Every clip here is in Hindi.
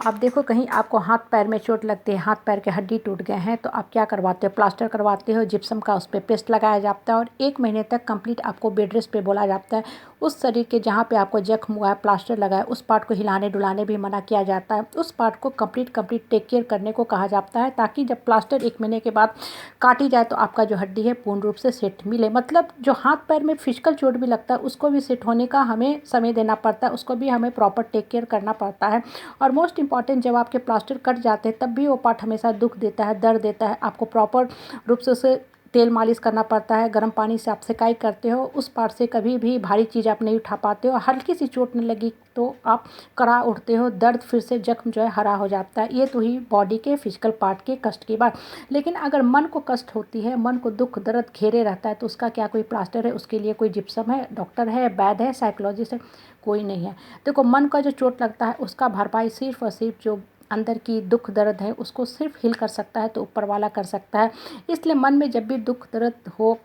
आप देखो कहीं आपको हाथ पैर में चोट लगती है, हाथ पैर के हड्डी टूट गए हैं, तो आप क्या करवाते हो? प्लास्टर करवाते हो, जिप्सम का उस पे पेस्ट लगाया जाता है और 1 महीने तक कंप्लीट आपको बेड रेस्ट पे बोला जाता है। उस शरीर के जहाँ पे आपको जख्म हुआ है, प्लास्टर लगा है, उस पार्ट को हिलाने डुलाने भी मना किया जाता है। उस पार्ट को कंप्लीट टेक केयर करने को कहा जाता है, ताकि जब प्लास्टर 1 महीने के बाद काटी जाए तो आपका जो हड्डी है पूर्ण रूप से सेट मिले। मतलब जो हाथ पैर में फिजिकल चोट भी लगता है उसको भी सेट होने का हमें समय देना पड़ता है, उसको भी हमें प्रॉपर टेक केयर करना पड़ता है। और मोस्ट इंपॉर्टेंट, जब आपके प्लास्टर कट जाते हैं तब भी वो पार्ट हमेशा दुख देता है, दर्द देता है। आपको प्रॉपर रूप से उसे तेल मालिश करना पड़ता है, गर्म पानी से आप सिकाई करते हो। उस पार्ट से कभी भी भारी चीज़ आप नहीं उठा पाते हो। हल्की सी चोट नहीं लगी तो आप करा उठते हो, दर्द फिर से जख्म जो है हरा हो जाता है। ये तो ही बॉडी के फिजिकल पार्ट के कष्ट की बात। लेकिन अगर मन को कष्ट होती है, मन को दुख दर्द घेरे रहता है, तो उसका क्या कोई प्लास्टर है? उसके लिए कोई जिप्सम है, डॉक्टर है, वैद्य है, साइकोलॉजिस्ट है? कोई नहीं है। देखो, मन का जो चोट लगता है उसका भरपाई सिर्फ और सिर्फ जो अंदर की दुख दर्द है उसको सिर्फ हील कर सकता है तो ऊपर वाला कर सकता है। इसलिए मन में जब भी दुख दर्द हो,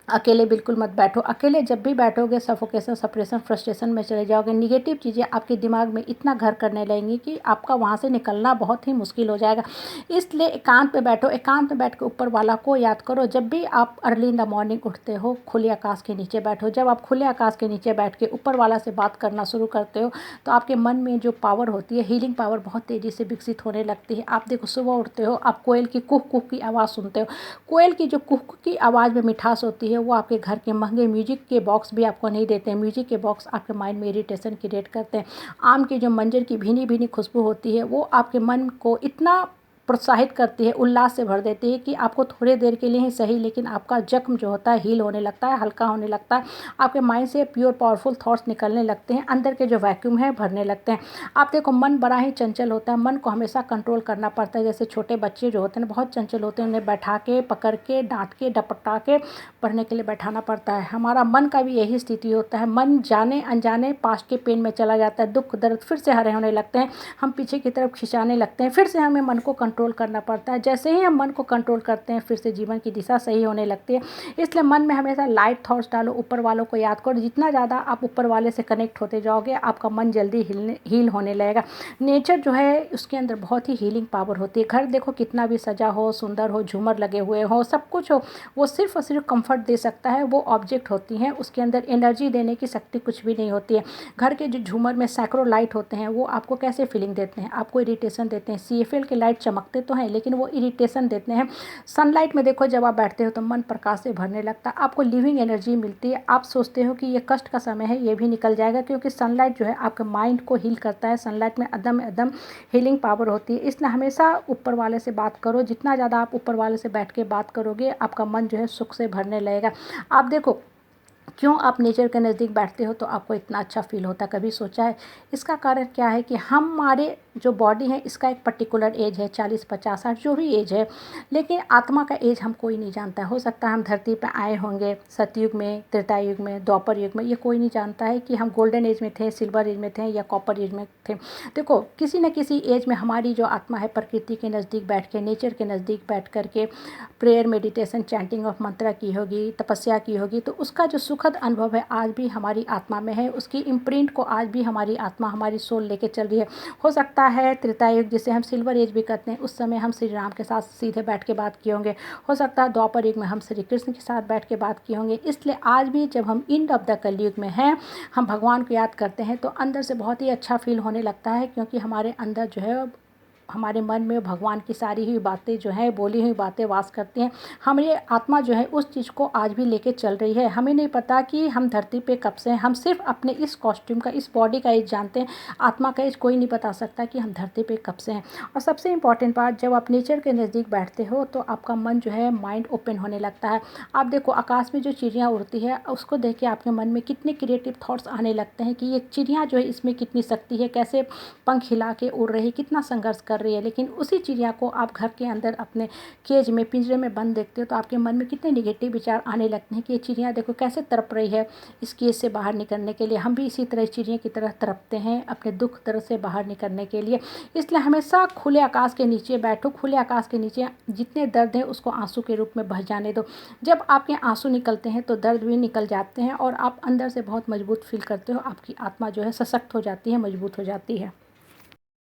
अकेले बिल्कुल मत बैठो। अकेले जब भी बैठोगे सफोकेशन, सप्रेशन, फ्रस्ट्रेशन में चले जाओगे। निगेटिव चीज़ें आपके दिमाग में इतना घर करने लगेंगी कि आपका वहाँ से निकलना बहुत ही मुश्किल हो जाएगा। इसलिए एकांत पे बैठो, एकांत में बैठ के ऊपर वाला को याद करो। जब भी आप अर्ली इन द मॉर्निंग उठते हो, खुले आकाश के नीचे बैठो। जब आप खुले आकाश के नीचे बैठ के ऊपर वाला से बात करना शुरू करते हो तो आपके मन में जो पावर होती है, हीलिंग पावर, बहुत तेज़ी से विकसित होने लगती है। आप देखो, सुबह उठते हो, आप कोयल की कुह कुह की आवाज़ सुनते हो। कोयल की जो कुह कुह की आवाज़ में मिठास होती है वो आपके घर के महंगे म्यूजिक के बॉक्स भी आपको नहीं देते हैं। म्यूजिक के बॉक्स आपके माइंड में इरिटेशन क्रिएट करते हैं। आम की जो मंजर की भीनी भीनी खुशबू होती है वो आपके मन को इतना प्रोत्साहित करती है, उल्लास से भर देती है कि आपको थोड़ी देर के लिए ही सही, लेकिन आपका जख्म जो होता है हील होने लगता है, हल्का होने लगता है। आपके माइंड से प्योर पावरफुल थॉट्स निकलने लगते हैं, अंदर के जो वैक्यूम है भरने लगते हैं। आप देखो, मन बड़ा ही चंचल होता है, मन को हमेशा कंट्रोल करना पड़ता है। जैसे छोटे बच्चे जो होते हैं बहुत चंचल होते हैं, उन्हें बैठा के, पकड़ के, डांट के, डपटा के पढ़ने के लिए बैठाना पड़ता है। हमारा मन का भी यही स्थिति होता है। मन जाने अनजाने पास्ट के पेन में चला जाता है, दुख दर्द फिर से हरे होने लगते हैं, हम पीछे की तरफ खिंचाने लगते हैं। फिर से हमें मन को कंट्रोल करना पड़ता है। जैसे ही हम मन को कंट्रोल करते हैं फिर से जीवन की दिशा सही होने लगती है। इसलिए मन में हमेशा लाइट थॉट्स डालो, ऊपर वालों को याद करो। जितना ज़्यादा आप ऊपर वाले से कनेक्ट होते जाओगे आपका मन जल्दी हील होने लगेगा। नेचर जो है उसके अंदर बहुत ही हीलिंग पावर होती है। घर देखो कितना भी सजा हो, सुंदर हो, झूमर लगे हुए हो, सब कुछ हो, वो सिर्फ और सिर्फ कंफर्ट दे सकता है। वो ऑब्जेक्ट होती हैं, उसके अंदर एनर्जी देने की शक्ति कुछ भी नहीं होती है। घर के जो झूमर में सैकड़ों लाइट होते हैं वो आपको कैसे फीलिंग देते हैं? आपको इरिटेशन देते हैं। CFL के लाइट चमकते तो हैं लेकिन वो इरिटेशन देते हैं। सनलाइट में देखो, जब आप बैठते हो तो मन प्रकाश से भरने लगता है, आपको लिविंग एनर्जी मिलती है। आप सोचते हो कि ये कष्ट का समय है, ये भी निकल जाएगा, क्योंकि सनलाइट जो है आपके माइंड को हील करता है। सनलाइट में अदम हीलिंग पावर होती है। इसलिए हमेशा ऊपर वाले से बात करो। जितना ज़्यादा आप ऊपर वाले से बैठ के बात करोगे आपका मन जो है सुख से भरने लगेगा। आप देखो, क्यों आप नेचर के नज़दीक बैठते हो तो आपको इतना अच्छा फील होता है? कभी सोचा है? इसका कारण क्या है कि हमारे जो बॉडी है इसका एक पर्टिकुलर एज है, 40, 50, 60 जो भी एज है, लेकिन आत्मा का एज हम कोई नहीं जानता है। हो सकता है हम धरती पर आए होंगे सतयुग में, त्रेता युग में, द्वापर युग में, ये कोई नहीं जानता है कि हम गोल्डन एज में थे, सिल्वर एज में थे या कॉपर एज में थे। देखो, किसी न किसी एज में हमारी जो आत्मा है प्रकृति के नज़दीक बैठ के, नेचर के नज़दीक बैठ करके प्रेयर, मेडिटेशन, चैंटिंग ऑफ मंत्रा की होगी, तपस्या की होगी, तो उसका जो सुखद अनुभव है आज भी हमारी आत्मा में है। उसकी इम्प्रिंट को आज भी हमारी आत्मा, हमारी सोल लेके चल रही है। हो सकता है त्रेता युग, जिसे हम सिल्वर एज भी कहते हैं, उस समय हम श्री राम के साथ सीधे बैठ के बात किए होंगे। हो सकता है द्वापर युग में हम श्री कृष्ण के साथ बैठ के बात किए होंगे। इसलिए आज भी जब हम एंड ऑफ द कलयुग में हैं, हम भगवान को याद करते हैं तो अंदर से बहुत ही अच्छा फील होने लगता है, क्योंकि हमारे अंदर जो है, हमारे मन में भगवान की सारी हुई बातें जो हैं, बोली हुई बातें वास करती हैं। हमारी आत्मा जो है उस चीज़ को आज भी लेके चल रही है। हमें नहीं पता कि हम धरती पे कब से हैं, हम सिर्फ अपने इस कॉस्ट्यूम का, इस बॉडी का एज जानते हैं। आत्मा का एज कोई नहीं बता सकता कि हम धरती पे कब से हैं। और सबसे इम्पॉर्टेंट बात, जब आप नेचर के नज़दीक बैठते हो तो आपका मन जो है, माइंड ओपन होने लगता है। आप देखो, आकाश में जो चिड़ियाँ उड़ती है उसको देख के आपके मन में कितने क्रिएटिव थॉट्स आने लगते हैं कि ये चिड़िया जो है इसमें कितनी शक्ति है, कैसे पंख हिला के उड़ रही, कितना संघर्ष कर रही है। लेकिन उसी चिड़िया को आप घर के अंदर अपने केज में, पिंजरे में बंद देखते हो तो आपके मन में कितने निगेटिव विचार आने लगते हैं कि ये चिड़िया देखो कैसे तड़प रही है इस केज से बाहर निकलने के लिए। हम भी इसी तरह चिड़िया की तरह तड़पते हैं अपने दुख दर्द से बाहर निकलने के लिए। इसलिए हमेशा खुले आकाश के नीचे बैठो। खुले आकाश के नीचे जितने दर्द हैं उसको आंसू के रूप में बह जाने दो। जब आपके आंसू निकलते हैं तो दर्द भी निकल जाते हैं और आप अंदर से बहुत मजबूत फील करते हो। आपकी आत्मा जो है सशक्त हो जाती है, मजबूत हो जाती है।